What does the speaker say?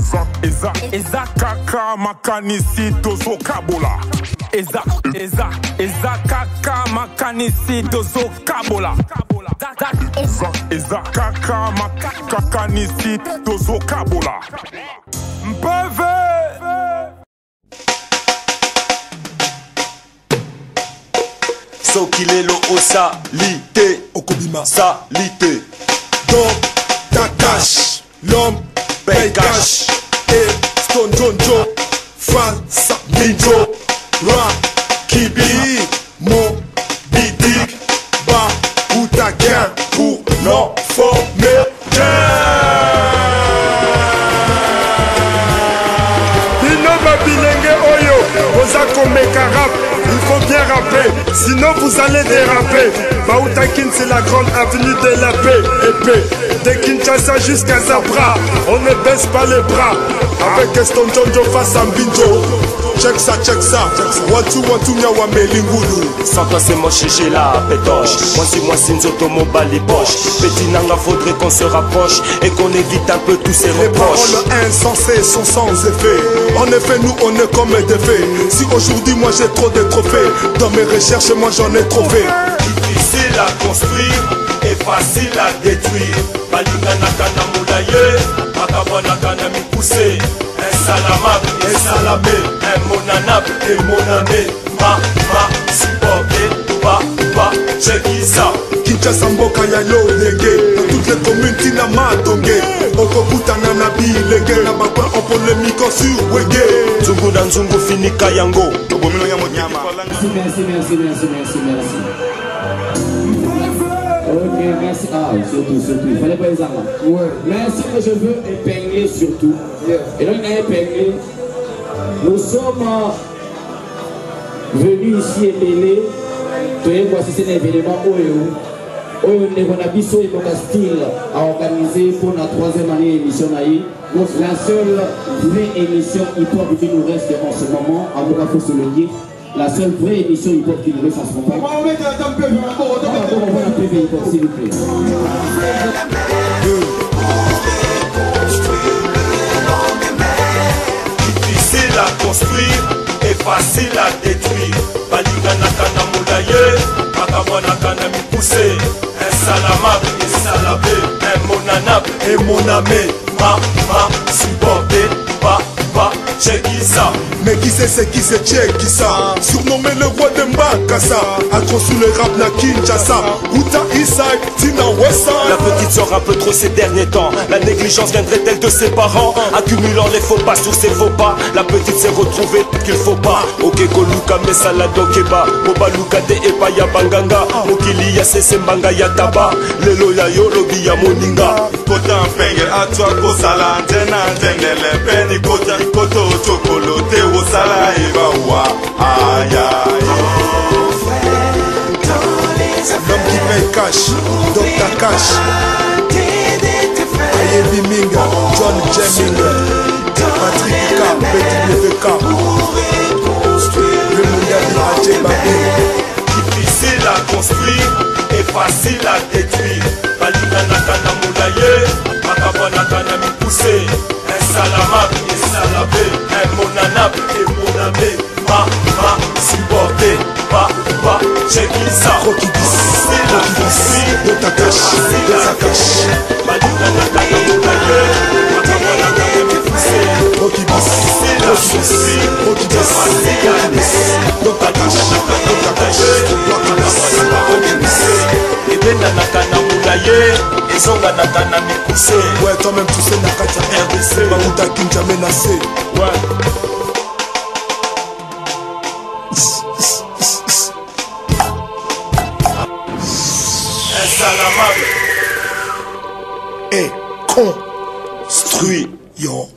Eza kaka makanisi tozo kabola. Eza kaka makanisi tozo kabola. Eza kaka makanisi tozo kabola. Mpeve. Sokilelo osalite, okobima salite. Donc ta cash, l'homme paye cash. Et Stone John Joe, Fansa Ninjo, Ra, Kibi, Mo, Bidig, Ba, ou ta gain pour l'informer. Binoba Bilenge Oyo, Ozako Mekarap. Il faut bien rapper, sinon vous allez déraper. Baoutakin c'est la grande avenue de la paix. Épée, de Kinshasa jusqu'à Zabra, on ne baisse pas les bras. Avec Eston Jojo face à Mbinjo. Check ça, watu nyawa melingulu. Sans toi c'est moche, j'ai la pétoche. Moi si nzoto mon bali poche. Petit nanga faudrait qu'on se rapproche et qu'on évite un peu tous ces reproches. Les paroles insensées sont sans effet. En effet nous on est comme des faits. Si aujourd'hui moi j'ai trop de trophées, dans mes recherches moi j'en ai trop fait. Difficile à construire et facile à détruire. Balinga nakana moulaye, makabwana kana mipoussé. Insalamable, insalamé, immonanable, immonamé. Ma, supporté, ba, check ça. Kinshasa mboka ya lolenge. Dans toutes les communes tina matonge. Okokutana na bilenge. Na bakwa en polémique sur wege. Nzungu na nzungu finika yango. Tobomino ya monyama. Merci. Ok, merci. Ah, surtout. Il fallait pas les avoir. Ouais. Merci que je veux épingler surtout. Yeah. Et donc, il a épinglé. Nous sommes venus ici épeler. Voici cet événement Oyo. Oyo Negonabiso et Style a organisé pour la 3e année émission naïe. Donc, la seule vraie émission hip-hop qui nous reste en ce moment, à Mokafo Solonier. La seule vraie émission hip-hop qui nous reste en ce moment. On va mettre un peu hip-hop, s'il vous plaît. Difficile à construire et facile à détruire. Balinga nakana moulaye, makabwana kana mipoussé. Insalamable, insalamé, immonanable, immonamé. Ma, supporté, ba, check ça. Mais qui c'est check ça? Surnommé le roi de Mbakassa. A trop sous le rap na Kinshasa. Uta Isaac, Tina Wessa. La petite sort un peu trop ces derniers temps. La négligence viendrait-elle de ses parents? Accumulant les faux pas sur ses faux pas. La petite s'est retrouvée qu'il faut pas. Ok Koluka mais salado keba. Mobaluka te epa ya banganga. Mokili ya sese mbanga ya taba. Lelo ya yolobi ya moninga. Kota mpenge atwa kosala antena antengele peni kota koto chokolote wosala eba wa ayaye. L'homme qui paye cash, Dr Cash, Ayebi Minga, John Jemminga, Patrick K, BWK, le mondial Adje Babi. Difficile à construire et facile à détruire. Balinga nakana moulaye, makabwana kana mipoussé. Insalamable, insalamé, immonanable, immonamé. Ma, supporté, ba, check ça. Rocky Bis, Dr Cash, Balinga nakana moulaye, makabwana kana mipoussé. Rocky Bis, Dr Cash, Ebenda nakana moulaye, ezonga nakana mipoussé. Ouais, toi-même tu sais Nakata RDC, Baouta Kinja menacé. Ouais. Insalamable Et construit, yo.